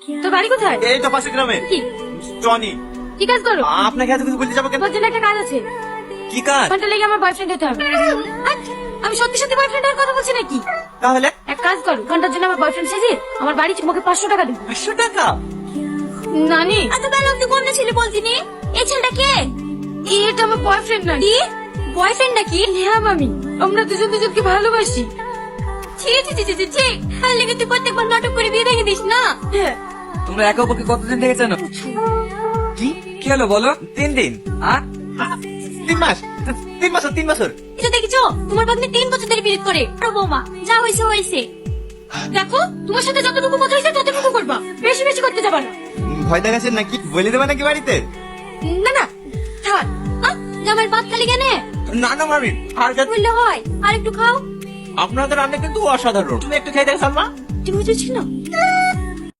তোর বাড়ি কোথায়? এই তো পাশে গ্রামে। কি টনি, কি কাজ করো? আপনাকে এত কিছু বলতে যাবো কেন? তোর জন্য একটা কাজ আছে। কি কাজ? ঘন্টা লেগে আমার বয়ফ্রেন্ড হতে হবে। হাট, আমি সত্যি সত্যি বয়ফ্রেন্ডের কথা বলছি নাকি? তাহলে এক কাজ করো, ঘন্টার জন্য আমার বয়ফ্রেন্ড সেজে আমার বাড়ি মুখে 500 টাকা দিবি। 500 টাকা? নানি এত বেলা অব্দি কোন ছেলে বলছিনি? এই ছেলেটা কে? এটা আমার বয়ফ্রেন্ড না। কি বয়ফ্রেন্ড নাকি? হ্যাঁ মামি, আমরা দুজন দুজনকে ভালোবাসি। ঠিক ঠিক ঠিক ঠিক, আর লেগে তুই প্রত্যেকবার নাটক করে বিয়ে দেখে দিস না। হ্যাঁ, তোমরা একে অপরকে কতদিন থেকে জানো? কি হলো বলো? 3 দিন। আর 3 মাস? 3 বছর, 3 বছর। এটা দেখেছো? তোমার বাগনি 3 বছর ধরে বিয়ে করে। আর বৌমা যা হয়েছে হয়েছে। দেখো, তোমার সাথে যতটুকু কথা হয়েছে ততটুকু করবা, বেশি বেশি করতে যাবা না। ভয় দেখাচ্ছেন নাকি? বলে দেবে নাকি বাড়িতে? না না, থাক। জামাই ভাত খালি কেন? না না মামি, আর যা বললে হয়, আর একটু খাও। আপনাদের রান্না কিন্তু অসাধারণ। তুমি একটু খেয়ে দেখ সালমা। তুমি বুঝেছি না,